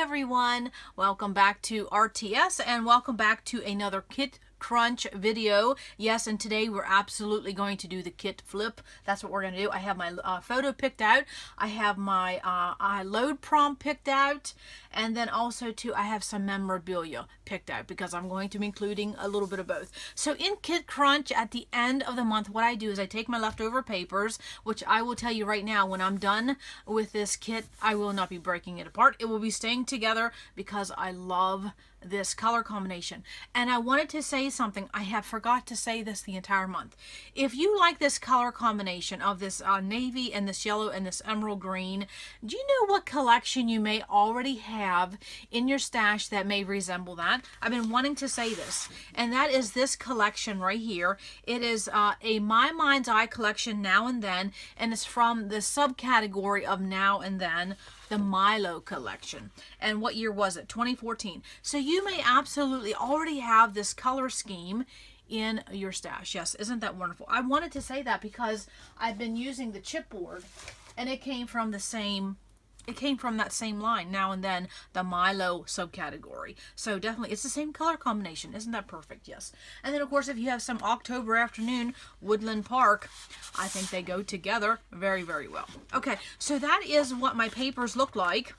everyone, welcome back to RTS and welcome back to another kit crunch video. Yes, and today we're absolutely going to do the kit flip. That's what we're going to do. I have my photo picked out. I have my load prompt picked out, and then also too I have some memorabilia picked out because I'm going to be including a little bit of both. So in kit crunch at the end of the month, what I do is I take my leftover papers, which I will tell you right now, when I'm done with this kit, I will not be breaking it apart. It will be staying together because I love this color combination. And I wanted to say something. I have forgot to say this the entire month. If you like this color combination of this navy and this yellow and this emerald green, do you know what collection you may already have in your stash that may resemble that? I've been wanting to say this, and that is this collection right here. It is a My Mind's Eye collection, Now and Then, and it's from the subcategory of Now and Then, the Milo collection. And what year was it? 2014. So you may absolutely already have this color scheme in your stash. Yes, isn't that wonderful? I wanted to say that because I've been using the chipboard, and it came from the same, it came from that same line, Now and Then, the Milo subcategory. So definitely, it's the same color combination. Isn't that perfect? Yes. And then, of course, if you have some October afternoon, Woodland Park, I think they go together very, very well. Okay, so that is what my papers look like.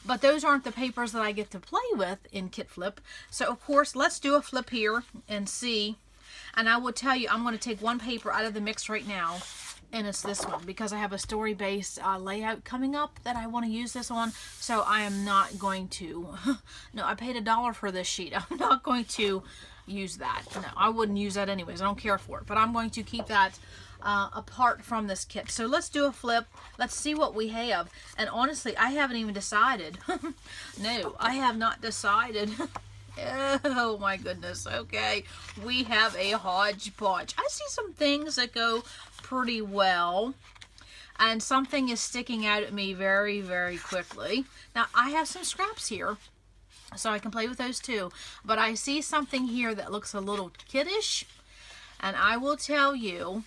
But those aren't the papers that I get to play with in Kit Flip. So, of course, let's do a flip here and see. And I will tell you, I'm going to take one paper out of the mix right now. And it's this one because I have a story-based layout coming up that I want to use this on. So I am not going to, no, I paid $1 for this sheet. I'm not going to use that. No, I wouldn't use that anyways. I don't care for it. But I'm going to keep that apart from this kit. So let's do a flip. Let's see what we have. And honestly, I haven't even decided. No, I have not decided. Oh my goodness. Okay, we have a hodgepodge. I see some things that go pretty well, and something is sticking out at me very, very quickly. Now, I have some scraps here, so I can play with those too, but I see something here that looks a little kiddish, and I will tell you,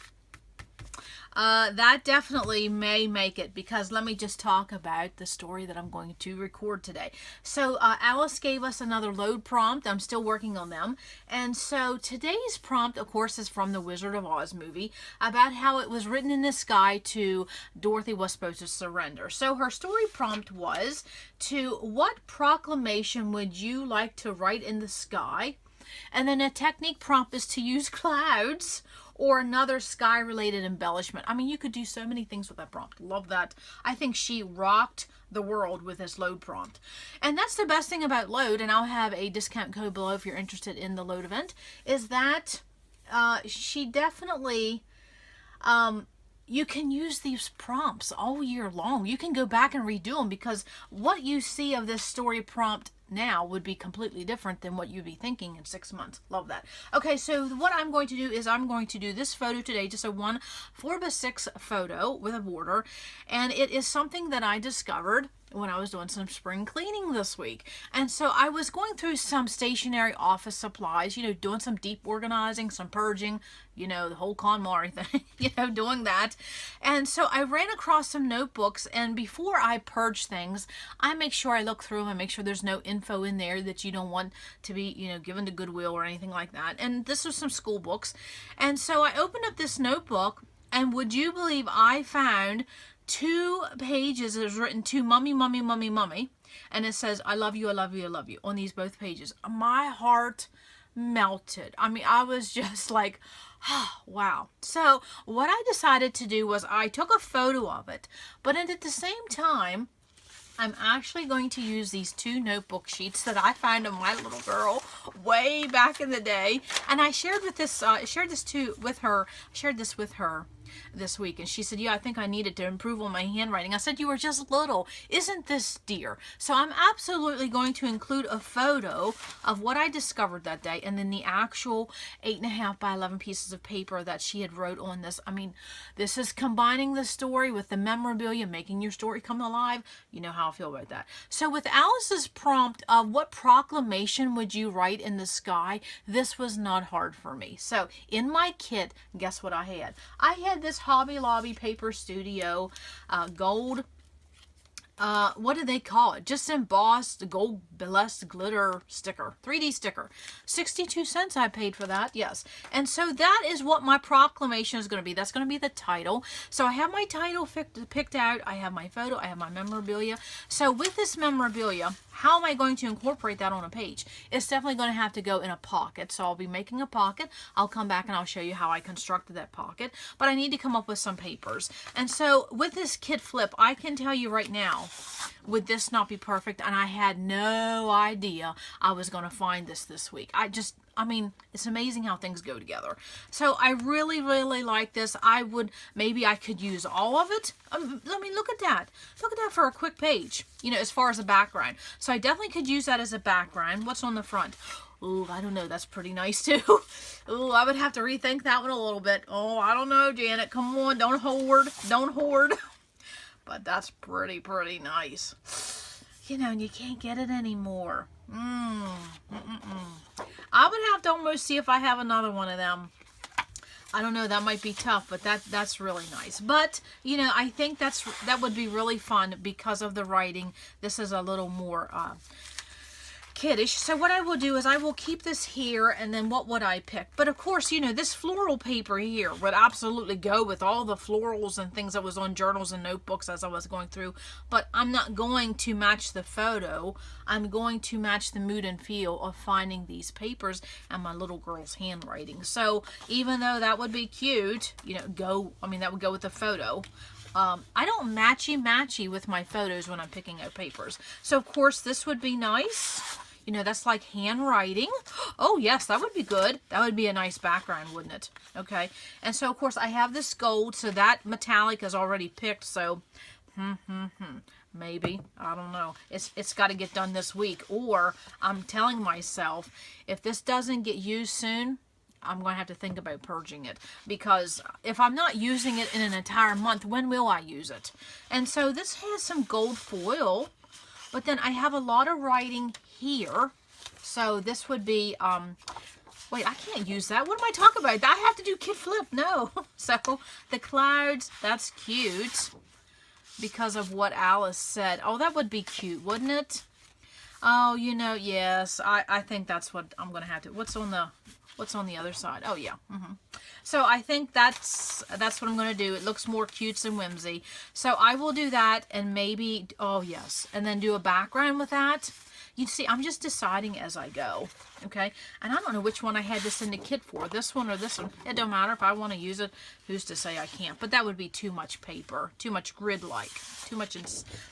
that definitely may make it, because let me just talk about the story that I'm going to record today. So Alice gave us another load prompt. I'm still working on them. And so today's prompt, of course, is from the Wizard of Oz movie, about how it was written in the sky to Dorothy was supposed to surrender. So her story prompt was what proclamation would you like to write in the sky? And then a technique prompt is to use clouds or another sky-related embellishment. I mean, you could do so many things with that prompt. Love that. I think she rocked the world with this load prompt. And that's the best thing about load, and I'll have a discount code below if you're interested in the load event, is that she definitely... you can use these prompts all year long. You can go back and redo them, because what you see of this story prompt now would be completely different than what you'd be thinking in 6 months. Love that. Okay, so what I'm going to do is I'm going to do this photo today, just a 4x6 photo with a border, and it is something that I discovered when I was doing some spring cleaning this week. And so I was going through some stationary office supplies, you know, doing some deep organizing, some purging, you know, the whole KonMari thing, you know, doing that. And so I ran across some notebooks, and before I purge things, I make sure I look through them and make sure there's no info in there that you don't want to be, you know, given to Goodwill or anything like that. And this was some school books. And so I opened up this notebook, and would you believe I found 2 pages. It was written to Mummy, Mummy, Mummy, Mummy. And it says, I love you, I love you, I love you, on these both pages. My heart melted. I mean, I was just like, oh, wow. So what I decided to do was I took a photo of it, but at the same time, I'm actually going to use these 2 notebook sheets that I found of my little girl way back in the day, and I shared this with her this week, and she said, yeah, I think I needed to improve on my handwriting. I said, you were just little. Isn't this dear? So I'm absolutely going to include a photo of what I discovered that day, and then the actual 8.5 by 11 pieces of paper that she had wrote on this. I mean, this is combining the story with the memorabilia, making your story come alive. You know how I feel about that. So with Alice's prompt of what proclamation would you write in the sky, this was not hard for me. So in my kit, guess what I had? I had this Hobby Lobby Paper Studio gold what do they call it? Just embossed gold blessed glitter sticker, 3D sticker. 62 cents I paid for that, yes. And so that is what my proclamation is going to be. That's going to be the title. So I have my title picked out. I have my photo. I have my memorabilia. So with this memorabilia, how am I going to incorporate that on a page? It's definitely going to have to go in a pocket. So I'll be making a pocket. I'll come back and I'll show you how I constructed that pocket. But I need to come up with some papers. And so with this kit flip, I can tell you right now, would this not be perfect? And I had no idea I was going to find this week. I mean, it's amazing how things go together. So I really, really like this. Maybe I could use all of it. I mean, look at that. Look at that for a quick page, you know, as far as a background. So I definitely could use that as a background. What's on the front? Oh, I don't know. That's pretty nice too. Oh, I would have to rethink that one a little bit. Oh, I don't know, Janet. Come on. Don't hoard. Don't hoard. But that's pretty nice. You know, and you can't get it anymore. I would have to almost see if I have another one of them. I don't know, that might be tough, but that's really nice. But, you know, I think that would be really fun because of the writing. This is a little more kiddish. So what I will do is I will keep this here, and then what would I pick? But of course, you know, this floral paper here would absolutely go with all the florals and things that was on journals and notebooks as I was going through. But I'm not going to match the photo. I'm going to match the mood and feel of finding these papers and my little girl's handwriting. So even though that would be cute, you know, that would go with the photo. I don't matchy with my photos when I'm picking out papers. So of course this would be nice. You know, that's like handwriting. Oh yes, that would be good. That would be a nice background, wouldn't it? Okay. And so of course I have this gold, so that metallic is already picked. So, maybe, I don't know. It's got to get done this week, or I'm telling myself if this doesn't get used soon, I'm going to have to think about purging it, because if I'm not using it in an entire month, when will I use it? And so this has some gold foil, but then I have a lot of writing here. So this would be, wait, I can't use that. What am I talking about? I have to do kit flip. No. So the clouds, that's cute because of what Alice said. Oh, that would be cute, wouldn't it? Oh, you know, yes. I think that's what I'm going to have to. What's on the other side? Oh, yeah. So I think that's what I'm going to do. It looks more cutes and whimsy. So I will do that, and maybe, oh, yes, and then do a background with that. You see, I'm just deciding as I go, okay? And I don't know which one I had this in the kit for, this one or this one. It don't matter. If I want to use it, who's to say I can't? But that would be too much paper, too much grid-like, too much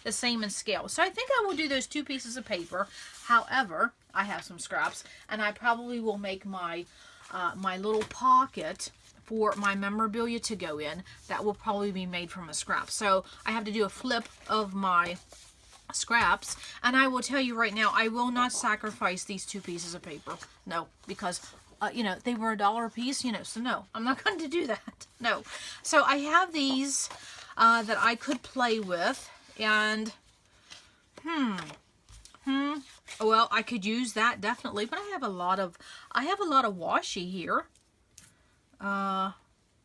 the same in scale. So I think I will do those 2 pieces of paper. However, I have some scraps, and I probably will make my my little pocket for my memorabilia to go in. That will probably be made from a scrap. So I have to do a flip of my scraps, and I will tell you right now, I will not sacrifice these 2 pieces of paper. No, because you know, they were $1 a piece, you know, so no, I'm not going to do that. No. So I have these that I could play with, and well, I could use that definitely, but I have a lot of washi here.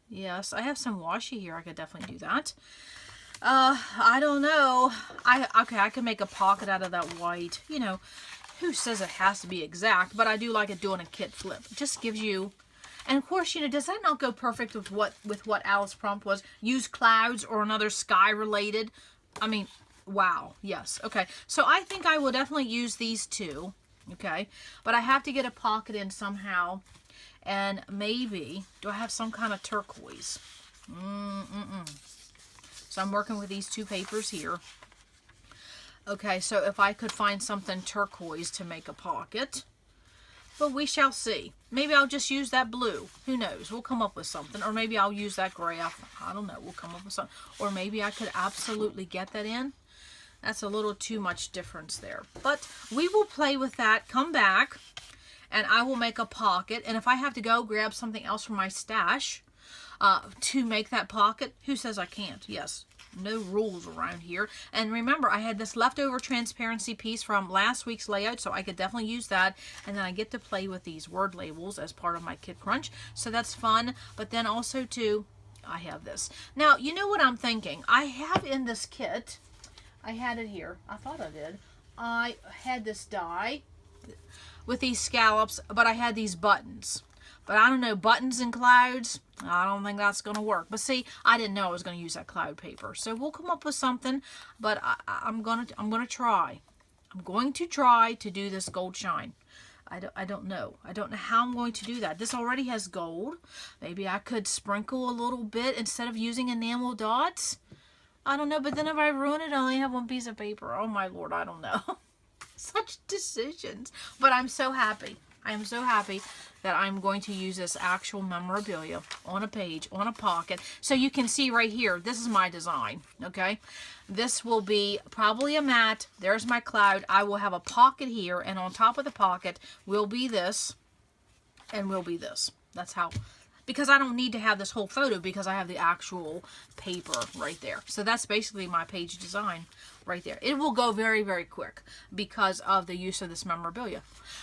Yes, I have some washi here. I could definitely do that. I don't know. I could make a pocket out of that white. You know, who says it has to be exact? But I do like it doing a kit flip. It just gives you, and of course, you know, does that not go perfect with what Alice's prompt was? Use clouds or another sky related. I mean, wow. Yes. Okay. So I think I will definitely use these 2. Okay. But I have to get a pocket in somehow. And maybe, do I have some kind of turquoise? So I'm working with these 2 papers here. Okay, so if I could find something turquoise to make a pocket. But we shall see. Maybe I'll just use that blue. Who knows? We'll come up with something. Or maybe I'll use that graph. I don't know. We'll come up with something. Or maybe I could absolutely get that in. That's a little too much difference there. But we will play with that. Come back. And I will make a pocket. And if I have to go grab something else from my stash to make that pocket, who says I can't? Yes. No rules around here. And remember, I had this leftover transparency piece from last week's layout, so I could definitely use that. And then I get to play with these word labels as part of my kit crunch. So that's fun. But then also, too, I have this. Now, you know what I'm thinking? I have in this kit I had it here. I thought I did. I had this die with these scallops, but I had these buttons. But I don't know, buttons and clouds, I don't think that's going to work. But see, I didn't know I was going to use that cloud paper. So we'll come up with something, but I'm going to try. I'm going to try to do this gold shine. I don't know. I don't know how I'm going to do that. This already has gold. Maybe I could sprinkle a little bit instead of using enamel dots. I don't know, but then if I ruin it, I only have one piece of paper. Oh my Lord, I don't know. Such decisions. But I'm so happy. I am so happy that I'm going to use this actual memorabilia on a page, on a pocket. So you can see right here, this is my design, okay? This will be probably a mat. There's my cloud. I will have a pocket here, and on top of the pocket will be this, and will be this. That's how, because I don't need to have this whole photo because I have the actual paper right there. So that's basically my page design right there. It will go very, very quick because of the use of this memorabilia.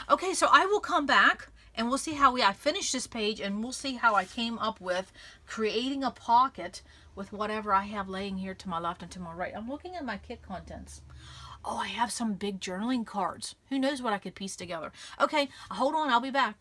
Okay, so I will come back and we'll see how I finish this page, and we'll see how I came up with creating a pocket with whatever I have laying here to my left and to my right. I'm looking at my kit contents. Oh, I have some big journaling cards. Who knows what I could piece together. Okay, hold on, I'll be back.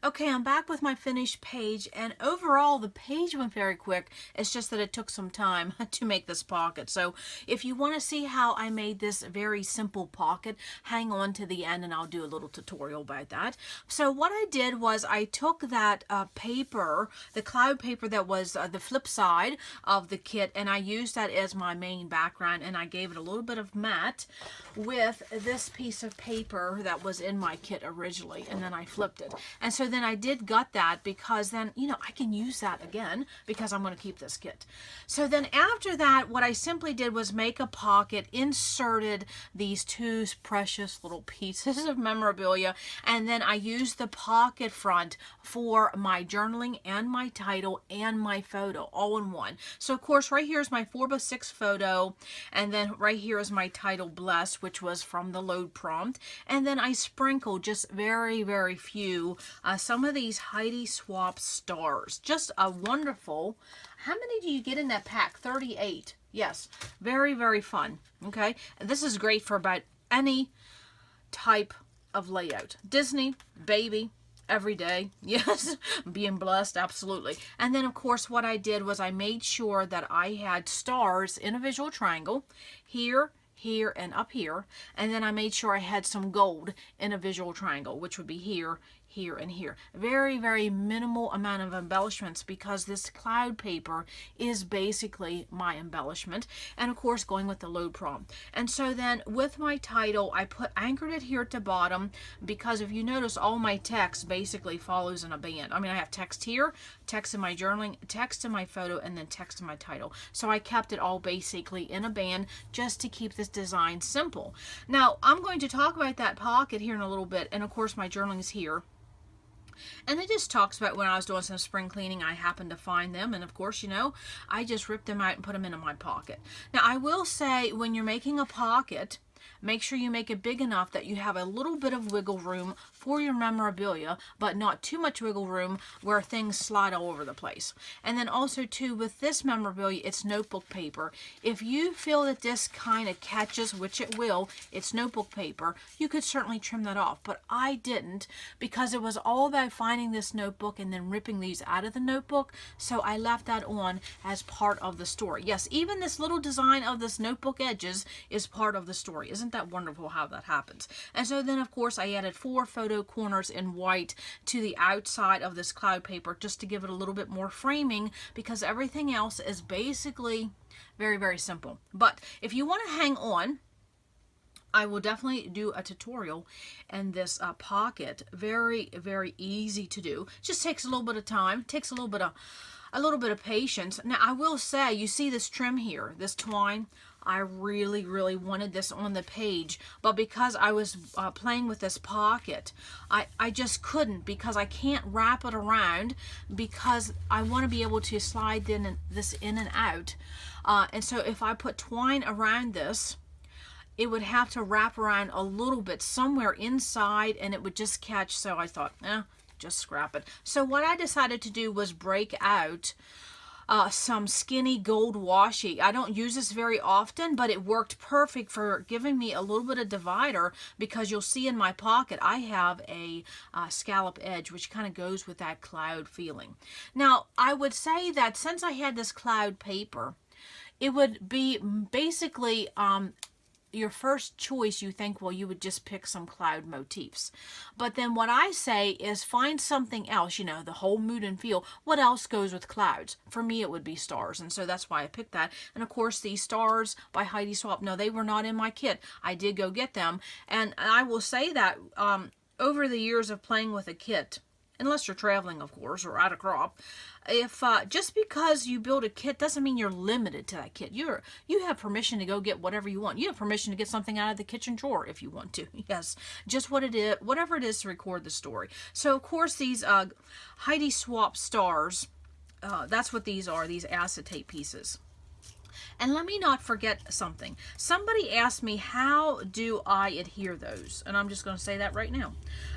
Okay, I'm back with my finished page, and overall the page went very quick. It's just that it took some time to make this pocket. So if you want to see how I made this very simple pocket, hang on to the end and I'll do a little tutorial about that. So what I did was I took that paper, the cloud paper that was the flip side of the kit, and I used that as my main background, and I gave it a little bit of matte with this piece of paper that was in my kit originally, and then I flipped it. And so then I did gut that because then, you know, I can use that again because I'm going to keep this kit. So then after that, what I simply did was make a pocket, inserted these two precious little pieces of memorabilia, and then I used the pocket front for my journaling and my title and my photo all in one. So of course right here is my 4x6 photo, and then right here is my title, Blessed, which was from the load prompt, and then I sprinkled just very, very few some of these Heidi Swapp stars. Just a wonderful, how many do you get in that pack? 38. Yes, very, very fun. Okay, and this is great for about any type of layout. Disney, baby, every day. Yes, being blessed, absolutely. And then of course what I did was I made sure that I had stars in a visual triangle here, here, and up here, and then I made sure I had some gold in a visual triangle, which would be here, here, and here. Very, very minimal amount of embellishments because this cloud paper is basically my embellishment, and of course going with the load prompt. And so then with my title, I anchored it here at the bottom because if you notice, all my text basically follows in a band. I mean, I have text here, text in my journaling, text in my photo, and then text in my title. So I kept it all basically in a band just to keep this design simple. Now I'm going to talk about that pocket here in a little bit, and of course my journaling is here. And it just talks about when I was doing some spring cleaning, I happened to find them. And of course, you know, I just ripped them out and put them into my pocket. Now, I will say when you're making a pocket, make sure you make it big enough that you have a little bit of wiggle room for your memorabilia, but not too much wiggle room where things slide all over the place. And then also too, with this memorabilia, it's notebook paper. If you feel that this kind of catches, which it will, it's notebook paper, you could certainly trim that off. But I didn't, because it was all about finding this notebook and then ripping these out of the notebook. So I left that on as part of the story. Yes, even this little design of this notebook edges is part of the story. Isn't that wonderful how that happens? And so then of course I added 4 photo corners in white to the outside of this cloud paper just to give it a little bit more framing, because everything else is basically very, very simple. But if you want to hang on, I will definitely do a tutorial in this pocket. Very, very easy to do. Just takes a little bit of time, takes a little bit of patience. Now I will say, you see this trim here, this twine, I really, really wanted this on the page, but because I was playing with this pocket, I just couldn't, because I can't wrap it around because I want to be able to slide this in and out. And so if I put twine around this, it would have to wrap around a little bit somewhere inside and it would just catch. So I thought, just scrap it. So what I decided to do was break out some skinny gold washi. I don't use this very often, but it worked perfect for giving me a little bit of divider, because you'll see in my pocket I have a scallop edge, which kind of goes with that cloud feeling. Now, I would say that since I had this cloud paper, it would be basically your first choice. You think, well, you would just pick some cloud motifs. But then what I say is find something else, you know, the whole mood and feel. What else goes with clouds? For me, it would be stars. And so that's why I picked that. And of course, these stars by Heidi Swapp, no, they were not in my kit. I did go get them. And I will say that over the years of playing with a kit, unless you're traveling, of course, or out of crop, if just because you build a kit doesn't mean you're limited to that kit. You have permission to go get whatever you want. You have permission to get something out of the kitchen drawer if you want to. Yes, just what it is, whatever it is to record the story. So of course these Heidi Swapp stars, that's what these are. These acetate pieces. And let me not forget something. Somebody asked me, how do I adhere those? And I'm just going to say that right now.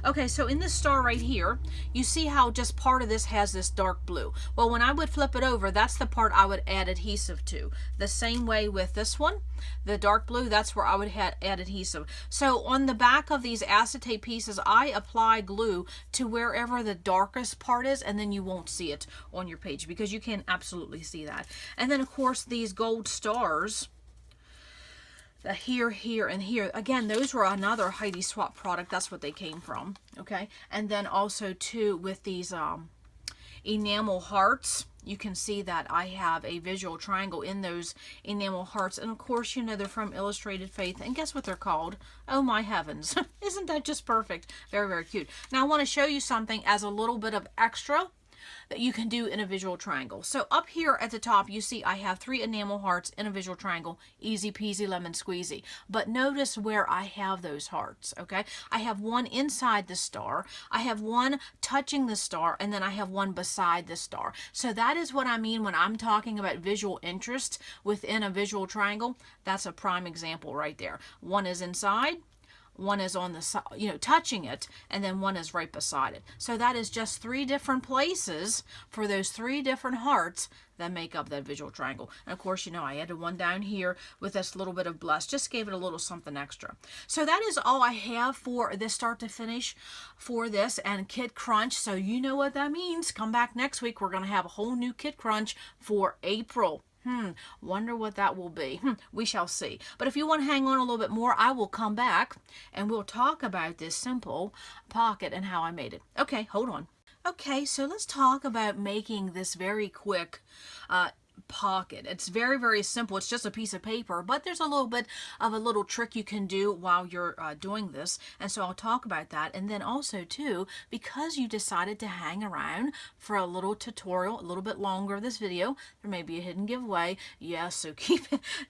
Okay, so in this star right here, you see how just part of this has this dark blue. Well, when I would flip it over, that's the part I would add adhesive to. The same way with this one, the dark blue, that's where I would add adhesive. So on the back of these acetate pieces, I apply glue to wherever the darkest part is, and then you won't see it on your page, because you can absolutely see that. And then of course these gold stars, the here, and here, again, those were another Heidi Swapp product. That's what they came from. Okay, and then also too with these enamel hearts, you can see that I have a visual triangle in those enamel hearts. And of course, you know, they're from Illustrated Faith. And guess what they're called? Oh my heavens. Isn't that just perfect? Very, very cute. Now I want to show you something as a little bit of extra that you can do in a visual triangle. So up here at the top, you see I have 3 enamel hearts in a visual triangle. Easy peasy lemon squeezy. But notice where I have those hearts, okay? I have one inside the star, I have one touching the star, and then I have one beside the star. So that is what I mean when I'm talking about visual interest within a visual triangle. That's a prime example right there. One is inside, one is on the side, you know, touching it, and then one is right beside it. So that is just 3 different places for those 3 different hearts that make up that visual triangle. And of course, you know, I added one down here with this little bit of bless, just gave it a little something extra. So that is all I have for this start to finish for this and Kit Krunch. So you know what that means. Come back next week. We're going to have a whole new Kit Krunch for April. Wonder what that will be. We shall see. But if you want to hang on a little bit more, I will come back and we'll talk about this simple pocket and how I made it. Okay, hold on. Okay, so let's talk about making this very quick pocket. It's very, very simple. It's just a piece of paper, but there's a little bit of a little trick you can do while you're doing this, and so I'll talk about that. And then also too, because you decided to hang around for a little tutorial, a little bit longer of this video, there may be a hidden giveaway. Yes, so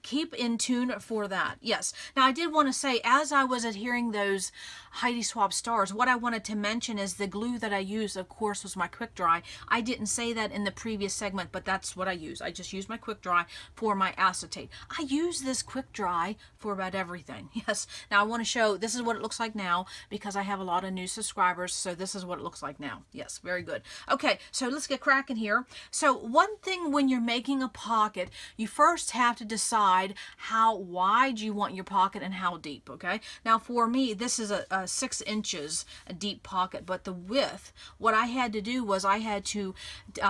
keep in tune for that. Yes. Now I did want to say, as I was adhering those Heidi Swapp stars, what I wanted to mention is the glue that I used, of course, was my quick dry. I didn't say that in the previous segment, but that's what I use. I just use my quick dry for my acetate. I use this quick dry for about everything. Yes. Now I want to show, this is what it looks like now, because I have a lot of new subscribers, so this is what it looks like now. Yes, very good. Okay, so let's get cracking here. So one thing when you're making a pocket, you first have to decide how wide you want your pocket and how deep, okay? Now for me, this is a 6 inches deep pocket, but the width, what I had to do was I had to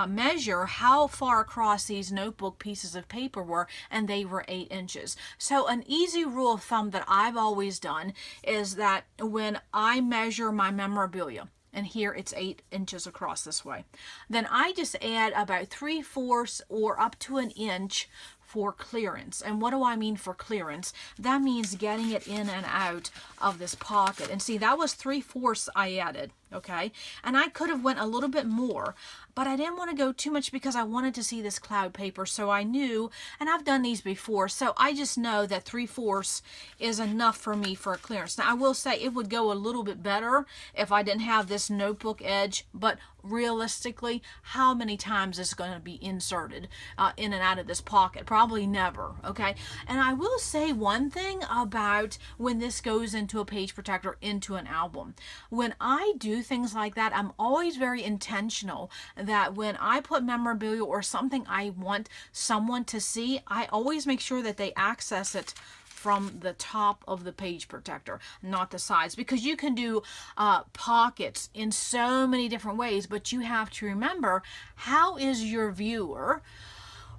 measure how far across these notebook pieces of paper were, and they were 8 inches. So an easy rule of thumb that I've always done is that when I measure my memorabilia, and here it's 8 inches across this way, then I just add about 3/4 or up to an inch for clearance. And what do I mean for clearance? That means getting it in and out of this pocket. And see, that was 3/4 I added, okay? And I could have went a little bit more, but I didn't want to go too much because I wanted to see this cloud paper. So I knew, and I've done these before, so I just know that 3/4 is enough for me for a clearance. Now I will say it would go a little bit better if I didn't have this notebook edge, but realistically, how many times is going to be inserted in and out of this pocket? Probably never, okay? And I will say one thing about when this goes into a page protector, into an album. When I do things like that, I'm always very intentional that when I put memorabilia or something I want someone to see, I always make sure that they access it from the top of the page protector, not the sides, because you can do pockets in so many different ways, but you have to remember, how is your viewer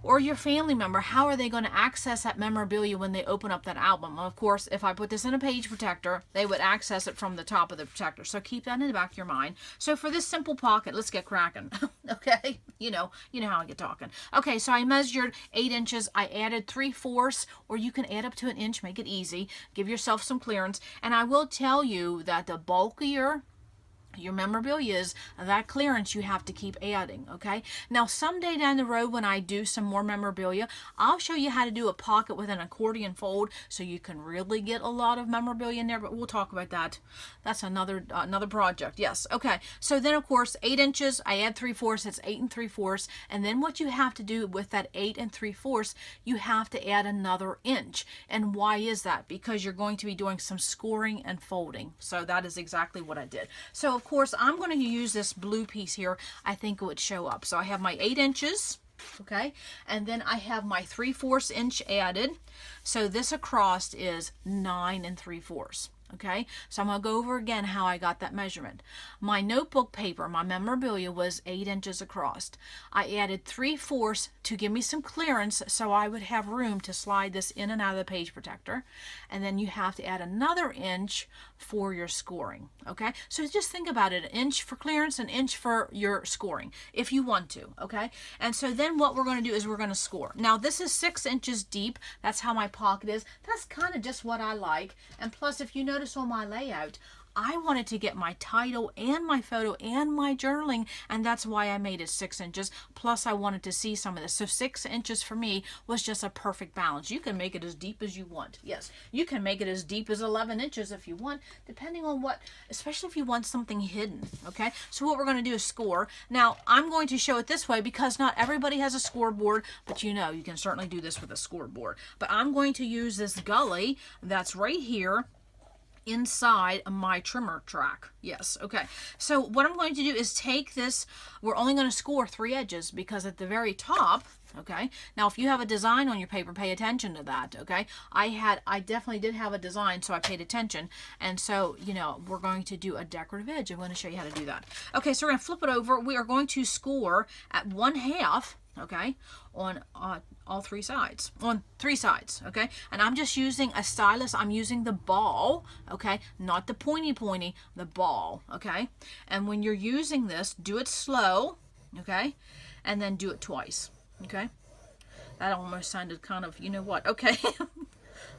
or your family member, how are they going to access that memorabilia when they open up that album? Of course, if I put this in a page protector, they would access it from the top of the protector. So keep that in the back of your mind. So for this simple pocket, let's get cracking. Okay, you know how I get talking. Okay, so I measured 8 inches. I added 3/4, or you can add up to an inch. Make it easy. Give yourself some clearance. And I will tell you that the bulkier your memorabilia is, that clearance you have to keep adding, okay? Now, someday down the road when I do some more memorabilia, I'll show you how to do a pocket with an accordion fold so you can really get a lot of memorabilia in there, but we'll talk about that. That's another project. Yes, okay. So then, of course, 8 inches, I add 3/4, it's 8 3/4, and then what you have to do with that 8 3/4, you have to add another inch. And why is that? Because you're going to be doing some scoring and folding. So that is exactly what I did. So of course, I'm going to use this blue piece here. I think it would show up. So I have my 8 inches, okay, and then I have my 3/4 inch added. So this across is 9 3/4. Okay, so I'm going to go over again how I got that measurement. My notebook paper, my memorabilia, was 8 inches across. I added 3/4 to give me some clearance so I would have room to slide this in and out of the page protector. And then you have to add another inch for your scoring. Okay, so just think about it, an inch for clearance, an inch for your scoring, if you want to. Okay, and so then what we're going to do is we're going to score. Now this is 6 inches deep. That's how my pocket is. That's kind of just what I like. And plus, if you notice on my layout, I wanted to get my title and my photo and my journaling, and that's why I made it 6 inches. Plus, I wanted to see some of this. So 6 inches for me was just a perfect balance. You can make it as deep as you want. Yes, you can make it as deep as 11 inches if you want, depending on what, especially if you want something hidden. Okay, so what we're going to do is score. Now, I'm going to show it this way because not everybody has a scoreboard, but you can certainly do this with a scoreboard. But I'm going to use this gully that's right here inside my trimmer track. Yes, okay. So what I'm going to do is take this, we're only going to score 3 edges because at the very top, okay, now if you have a design on your paper, pay attention to that, okay. I definitely did have a design, so I paid attention, and so we're going to do a decorative edge. I'm going to show you how to do that. Okay, so we're going to flip it over. We are going to score at 1/2, okay, on all 3 sides, on 3 sides, okay. And I'm just using a stylus. I'm using the ball, okay, not the pointy, the ball, okay. And when you're using this, do it slow, okay, and then do it twice, okay. That almost sounded kind of, okay.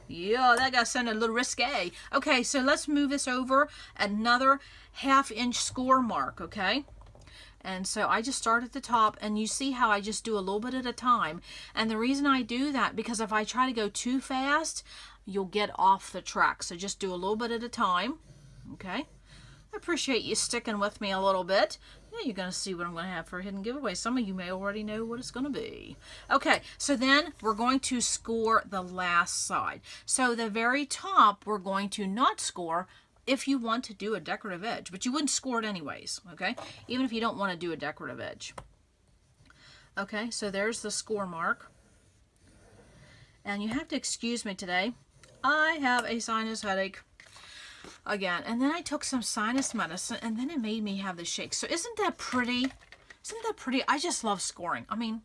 Yeah, that got sounded a little risque. Okay, so let's move this over another 1/2 inch score mark, okay. And so I just start at the top, and you see how I just do a little bit at a time. And the reason I do that, because if I try to go too fast, you'll get off the track. So just do a little bit at a time, okay? I appreciate you sticking with me a little bit. Yeah, you're going to see what I'm going to have for a hidden giveaway. Some of you may already know what it's going to be. Okay, so then we're going to score the last side. So the very top, we're going to not score if you want to do a decorative edge, but you wouldn't score it anyways, okay? Even if you don't want to do a decorative edge. Okay, so there's the score mark. And you have to excuse me today. I have a sinus headache again. And then I took some sinus medicine, and then it made me have the shakes. So isn't that pretty? Isn't that pretty? I just love scoring. I mean,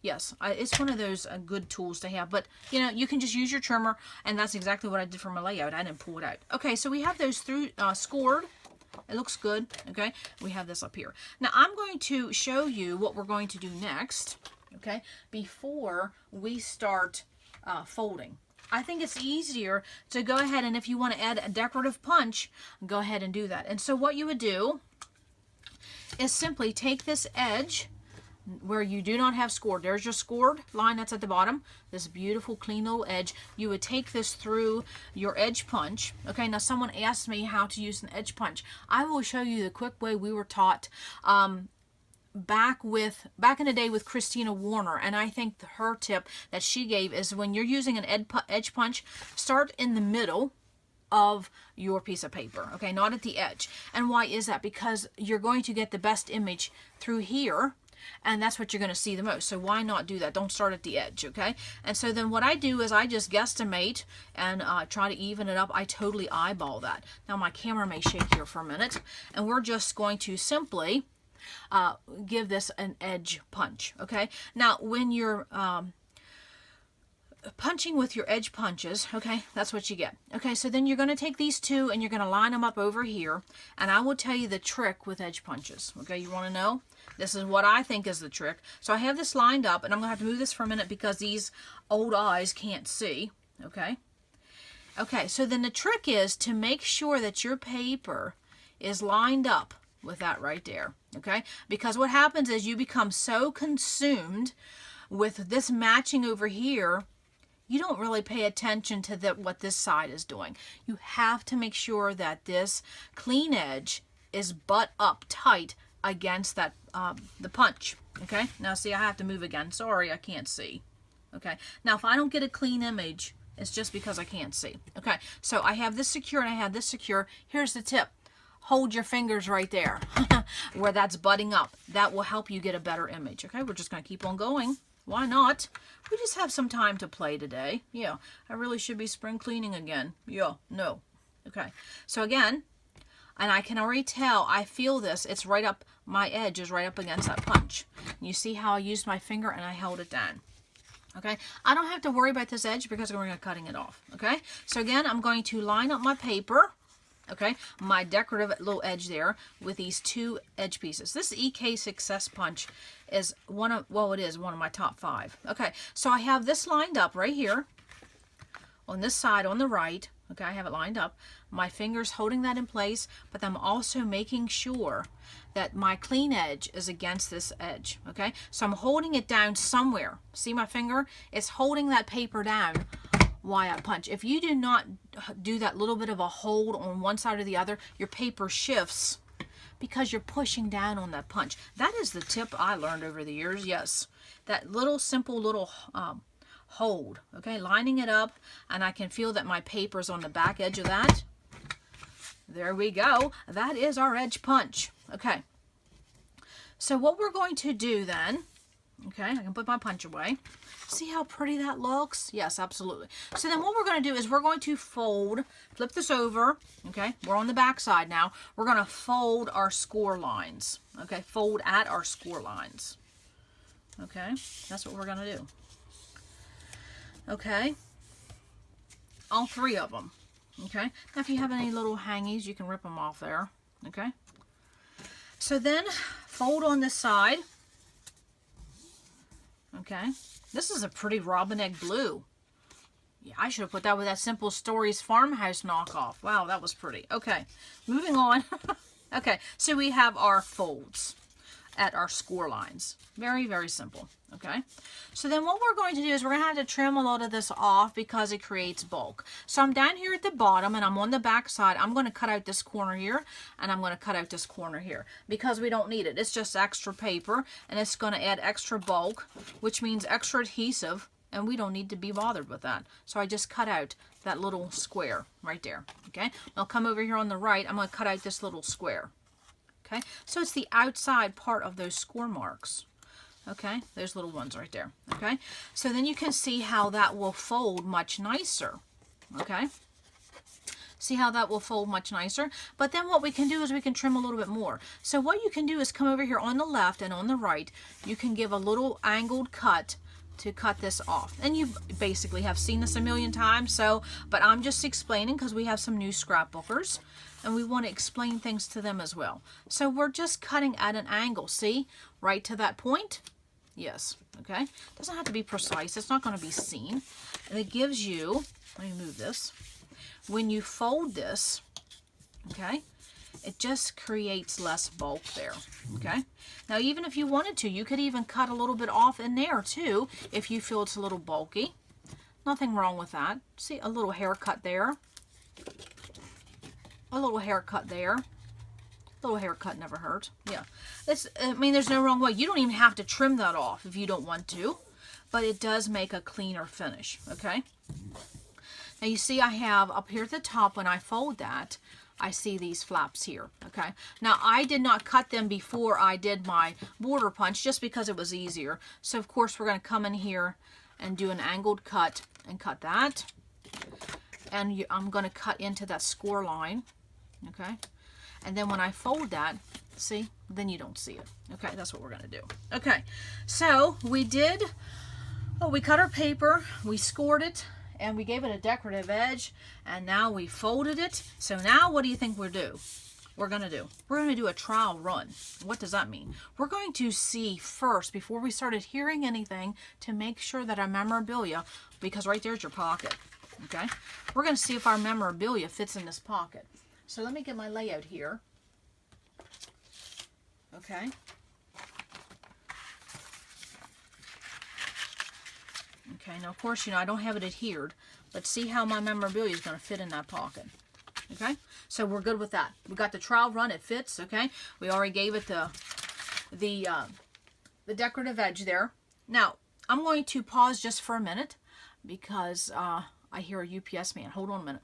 yes, it's one of those good tools to have, but you can just use your trimmer, and that's exactly what I did for my layout. I didn't pull it out. Okay, so we have those scored. It looks good, okay? We have this up here. Now, I'm going to show you what we're going to do next, okay, before we start folding. I think it's easier to go ahead, and if you want to add a decorative punch, go ahead and do that. And so what you would do is simply take this edge where you do not have scored. There's your scored line that's at the bottom. This beautiful, clean little edge. You would take this through your edge punch. Okay, now someone asked me how to use an edge punch. I will show you the quick way we were taught back in the day with Christina Warner, and I think her tip that she gave is when you're using an edge punch, start in the middle of your piece of paper, okay, not at the edge. And why is that? Because you're going to get the best image through here, and that's what you're going to see the most. So why not do that? Don't start at the edge, okay? And so then what I do is I just guesstimate and try to even it up. I totally eyeball that. Now my camera may shake here for a minute, and we're just going to simply give this an edge punch, okay? Now when you're punching with your edge punches, okay, that's what you get. Okay, so then you're going to take these two and you're going to line them up over here, and I will tell you the trick with edge punches. Okay, you want to know? This is what I think is the trick. So I have this lined up, and I'm going to have to move this for a minute because these old eyes can't see. Okay. Okay, so then the trick is to make sure that your paper is lined up with that right there. Okay, because what happens is you become so consumed with this matching over here, you don't really pay attention to what this side is doing. You have to make sure that this clean edge is butt up tight against that the punch. Okay, now see, I have to move again. Sorry, I can't see. Okay, now if I don't get a clean image, it's just because I can't see. Okay, so I have this secure and I have this secure. Here's the tip. Hold your fingers right there where that's butting up. That will help you get a better image. Okay, we're just going to keep on going. Why not? We just have some time to play today. Yeah, I really should be spring cleaning again. Yeah, no. Okay, so again, and I can already tell, I feel this, it's right up, my edge is right up against that punch. And you see how I used my finger and I held it down. Okay, I don't have to worry about this edge because we're going to be cutting it off. Okay, so again, I'm going to line up my paper. Okay, my decorative little edge there with these two edge pieces. This EK Success Punch is one of my top 5. Okay, so I have this lined up right here on this side on the right. Okay, I have it lined up. My finger's holding that in place, but I'm also making sure that my clean edge is against this edge. Okay, so I'm holding it down somewhere. See my finger? It's holding that paper down while I punch. If you do not do that little bit of a hold on one side or the other, your paper shifts because you're pushing down on that punch. That is the tip I learned over the years. Yes, that little simple little hold. Okay, lining it up, and I can feel that my paper's on the back edge of that. There we go. That is our edge punch. Okay, so what we're going to do then, okay, I can put my punch away. See how pretty that looks? Yes, absolutely. So then what we're going to do is we're going to fold, flip this over, okay? We're on the back side now. We're going to fold our score lines, okay? Fold at our score lines, okay? That's what we're going to do, okay? All 3 of them, okay? Now if you have any little hangies, you can rip them off there, okay? So then fold on this side, okay? This is a pretty robin egg blue. Yeah, I should have put that with that Simple Stories farmhouse knockoff. Wow, that was pretty. Okay, moving on. Okay, so we have our folds at our score lines. Very, very simple. Okay, so then what we're going to do is we're going to have to trim a lot of this off because it creates bulk. So I'm down here at the bottom and I'm on the back side. I'm going to cut out this corner here and I'm going to cut out this corner here because we don't need it. It's just extra paper and it's going to add extra bulk, which means extra adhesive, and we don't need to be bothered with that. So I just cut out that little square right there. Okay, I'll come over here on the right. I'm going to cut out this little square. Okay, so it's the outside part of those score marks. Okay, there's little ones right there. Okay, so then you can see how that will fold much nicer. Okay, see how that will fold much nicer. But then what we can do is we can trim a little bit more. So what you can do is come over here on the left and on the right. You can give a little angled cut to cut this off, and you basically have seen this a million times. So, but I'm just explaining because we have some new scrapbookers and we want to explain things to them as well. So we're just cutting at an angle, see, right to that point. Yes, okay, doesn't have to be precise, it's not going to be seen, and it gives you, let me move this, when you fold this, okay, it just creates less bulk there. Okay, now even if you wanted to, you could even cut a little bit off in there too if you feel it's a little bulky. Nothing wrong with that. See, a little haircut there, a little haircut there. Little haircut never hurt. Yeah. I mean, there's no wrong way. You don't even have to trim that off if you don't want to, but it does make a cleaner finish, okay? Now you see I have up here at the top, when I fold that, I see these flaps here, okay? Now I did not cut them before I did my border punch just because it was easier. So of course we're gonna come in here and do an angled cut and cut that. And I'm gonna cut into that score line, okay? And then when I fold that, see, then you don't see it. Okay, that's what we're gonna do. Okay, so we cut our paper, we scored it, and we gave it a decorative edge, and now we folded it. So now what do you think we're gonna do? We're gonna do a trial run. What does that mean? We're going to see first, before we start adhering anything, to make sure that our memorabilia, because right there's your pocket, okay? We're gonna see if our memorabilia fits in this pocket. So let me get my layout here, okay? Okay, now of course, you know, I don't have it adhered. Let's see how my memorabilia is going to fit in that pocket. Okay, so we're good with that. We got the trial run, it fits, okay? We already gave it the decorative edge there. Now, I'm going to pause just for a minute because I hear a UPS man. Hold on a minute.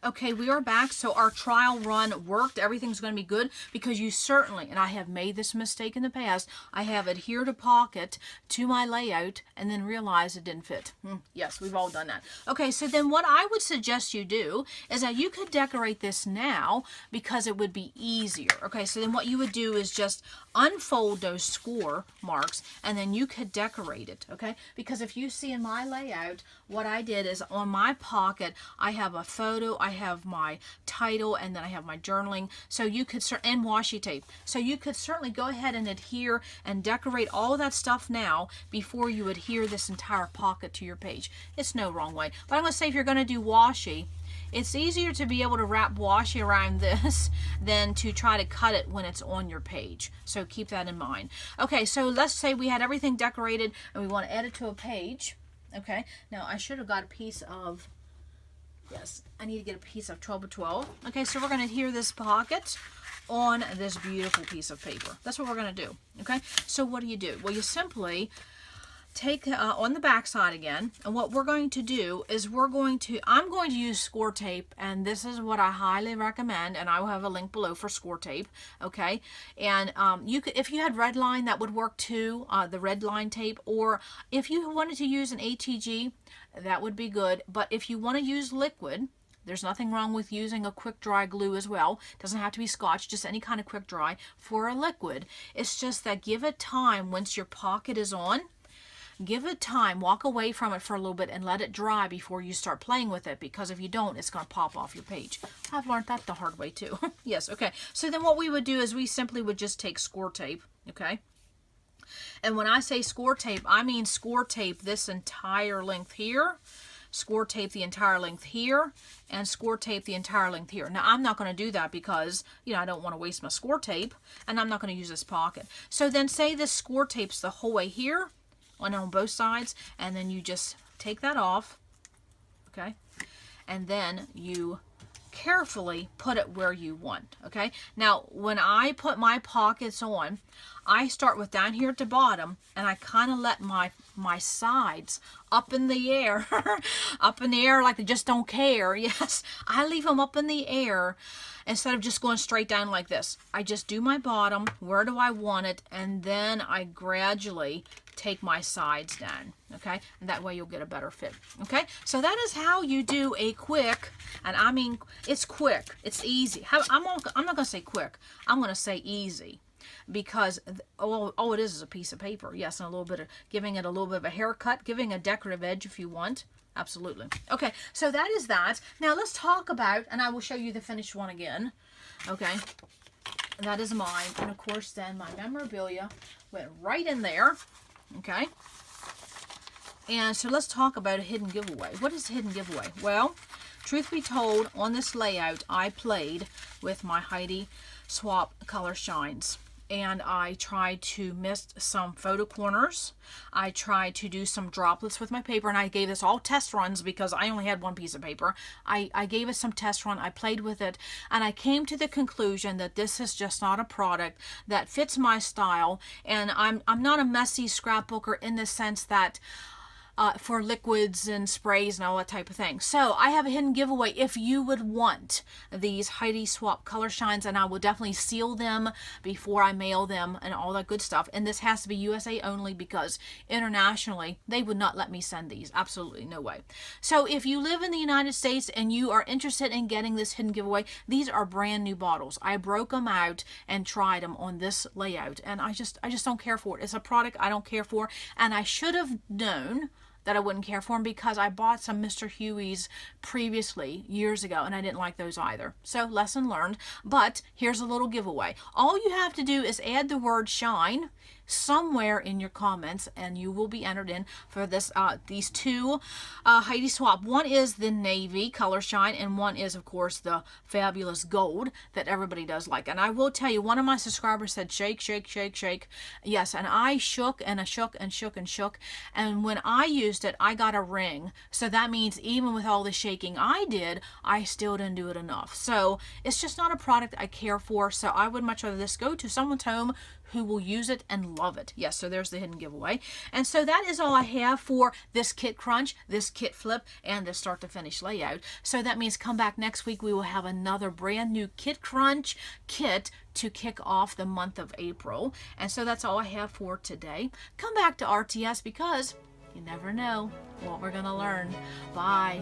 Okay, we are back. So our trial run worked. Everything's going to be good because you certainly, and I have made this mistake in the past, I have adhered a pocket to my layout and then realized it didn't fit. Yes, we've all done that. Okay, so then what I would suggest you do is that you could decorate this now because it would be easier. Okay, so then what you would do is just unfold those score marks and then you could decorate it, okay? Because if you see in my layout, what I did is on my pocket, I have a photo, I have my title, and then I have my journaling. So you could, and washi tape. So you could certainly go ahead and adhere and decorate all of that stuff now before you adhere this entire pocket to your page. It's no wrong way. But I'm going to say if you're going to do washi, it's easier to be able to wrap washi around this than to try to cut it when it's on your page. So keep that in mind. Okay, so let's say we had everything decorated and we want to add it to a page. Okay, now I should have got a piece of, yes, I need to get a piece of 12 by 12. Okay, so we're going to adhere this pocket on this beautiful piece of paper. That's what we're going to do. Okay, so what do? Well, you simply take on the back side again, and what we're going to do is I'm going to use Scor-Tape, and this is what I highly recommend, and I will have a link below for Scor-Tape, okay? And you could, if you had red line, that would work too, the red line tape, or if you wanted to use an ATG, that would be good. But if you want to use liquid, there's nothing wrong with using a quick dry glue as well. It doesn't have to be Scotch, just any kind of quick dry for a liquid. It's just that give it time once your pocket is on. Give it time, walk away from it for a little bit and let it dry before you start playing with it, because if you don't, it's going to pop off your page. I've learned that the hard way too. Yes, okay. So then what we would do is we simply would just take Scor-Tape, okay? And when I say Scor-Tape, I mean Scor-Tape this entire length here, Scor-Tape the entire length here, and Scor-Tape the entire length here. Now, I'm not going to do that because, you know, I don't want to waste my Scor-Tape, and I'm not going to use this pocket. So then say this Scor-Tape's the whole way here, on both sides, and then you just take that off, okay, and then you carefully put it where you want, okay? Now, when I put my pockets on, I start with down here at the bottom, and I kind of let my sides up in the air, up in the air like they just don't care. Yes, I leave them up in the air instead of just going straight down like this. I just do my bottom, where do I want it, and then I gradually take my sides down, okay? And that way you'll get a better fit, okay? So that is how you do a quick, and I mean, it's quick, it's easy. I'm not going to say quick, I'm going to say easy, because all it is a piece of paper. Yes, and a little bit of, giving it a little bit of a haircut, giving a decorative edge if you want. Absolutely. Okay, so that is that. Now let's talk about, and I will show you the finished one again, okay? That is mine, and of course then my memorabilia went right in there. Okay, and so let's talk about a hidden giveaway. What is a hidden giveaway? Well, truth be told, on this layout, I played with my Heidi Swap Color Shines. and I tried to mist some photo corners. I tried to do some droplets with my paper, and I gave this all test runs because I only had one piece of paper. I gave it some test run. I played with it, and I came to the conclusion that this is just not a product that fits my style. And I'm not a messy scrapbooker in the sense that for liquids and sprays and all that type of thing. So I have a hidden giveaway if you would want these Heidi Swapp color shines, and I will definitely seal them before I mail them and all that good stuff. And this has to be USA only because internationally they would not let me send these. Absolutely no way. So if you live in the United States and you are interested in getting this hidden giveaway, these are brand new bottles. I broke them out and tried them on this layout, and I just don't care for it. It's a product I don't care for, and I should have known that I wouldn't care for them because I bought some Mr. Huey's previously years ago and I didn't like those either. So lesson learned. But here's a little giveaway. All you have to do is add the word shine somewhere in your comments and you will be entered in for this these two Heidi Swapp. One is the navy color shine and one is of course the fabulous gold that everybody does like. And I will tell you, one of my subscribers said shake, shake, shake, shake. Yes, and I shook and I shook and shook and shook, and when I used it I got a ring. So that means even with all the shaking I did, I still didn't do it enough. So it's just not a product I care for. So I would much rather this go to someone's home who will use it and love it. Yes, so there's the hidden giveaway. And so that is all I have for this kit crunch, this kit flip, and this start to finish layout. So that means come back next week. We will have another brand new kit crunch kit to kick off the month of April. And so that's all I have for today. Come back to RTS because you never know what we're going to learn. Bye.